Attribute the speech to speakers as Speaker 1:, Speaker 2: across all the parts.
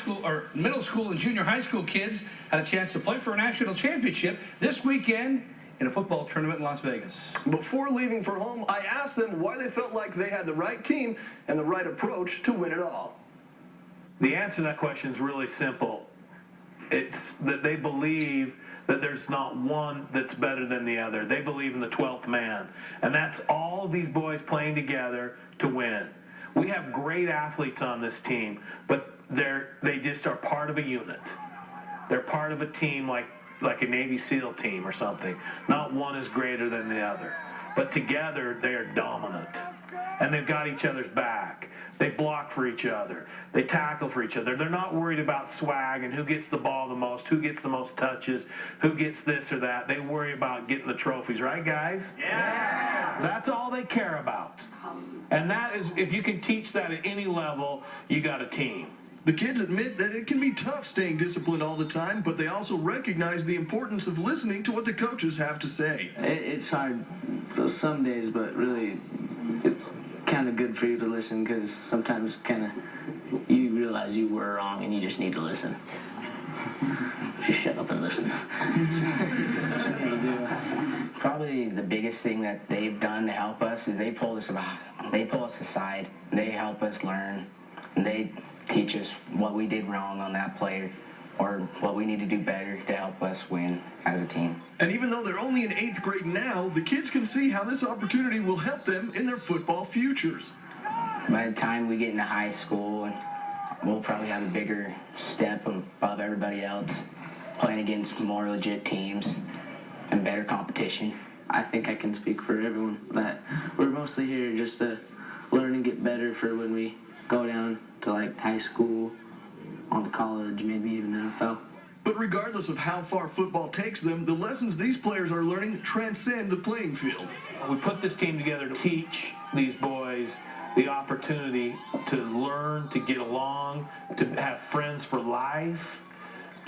Speaker 1: school or middle school and junior high school kids had a chance to play for a national championship this weekend in a football tournament in Las Vegas.
Speaker 2: Before leaving for home, I asked them why they felt like they had the right team and the right approach to win it all.
Speaker 3: The answer to that question is really simple. It's that they believe that there's not one that's better than the other. They believe in the 12th man. And that's all these boys playing together to win. We have great athletes on this team, but they just are part of a unit. They're part of a team like a Navy SEAL team or something. Not one is greater than the other. But together, they are dominant. And they've got each other's back. They block for each other. They tackle for each other. They're not worried about swag and who gets the ball the most, who gets the most touches, who gets this or that. They worry about getting the trophies, right, guys? Yeah! That's all they care about. And that is, if you can teach that at any level, you got a team.
Speaker 4: The kids admit that it can be tough staying disciplined all the time, but they also recognize the importance of listening to what the coaches have to say.
Speaker 5: It's hard some days, but really it's kind of good for you to listen, because sometimes kind of you realize you were wrong and you just need to listen. Just shut up and listen.
Speaker 6: Probably the biggest thing that they've done to help us is they pull us aside, they help us learn, and they teach us what we did wrong on that play or what we need to do better to help us win as a team.
Speaker 4: And even though they're only in 8th grade now, the kids can see how this opportunity will help them in their football futures.
Speaker 6: By the time we get into high school, we'll probably have a bigger step above everybody else, playing against more legit teams and better competition.
Speaker 5: I think I can speak for everyone that we're mostly here just to learn and get better for when we go down to like high school, on to college, maybe even NFL.
Speaker 4: But regardless of how far football takes them, the lessons these players are learning transcend the playing field.
Speaker 3: We put this team together to teach these boys the opportunity to learn, to get along, to have friends for life,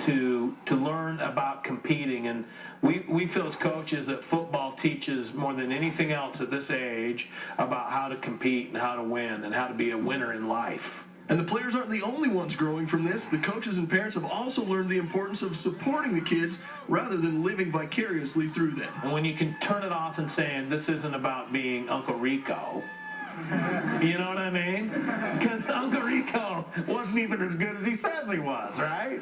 Speaker 3: to learn about competing. And we feel as coaches that football teaches more than anything else at this age about how to compete and how to win and how to be a winner in life.
Speaker 4: And the players aren't the only ones growing from this. The coaches and parents have also learned the importance of supporting the kids rather than living vicariously through them.
Speaker 3: And when you can turn it off and saying, this isn't about being Uncle Rico, you know what I mean? Because Uncle Rico wasn't even as good as he says he was, right?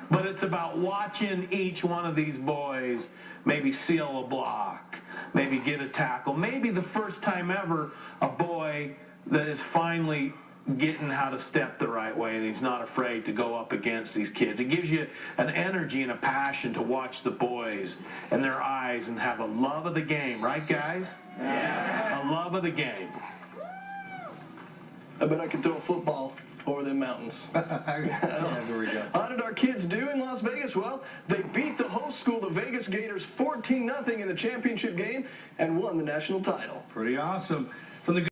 Speaker 3: But it's about watching each one of these boys maybe seal a block, maybe get a tackle, maybe the first time ever a boy that is finally getting how to step the right way and he's not afraid to go up against these kids. It gives you an energy and a passion to watch the boys and their eyes and have a love of the game, right, guys? Yeah. A love of the game.
Speaker 2: I bet I could throw a football over the mountains.
Speaker 1: Yeah, there we go.
Speaker 2: How did our kids do in Las Vegas? Well, they beat the host school, the Vegas Gators, 14-0 in the championship game and won the national title.
Speaker 1: Pretty awesome.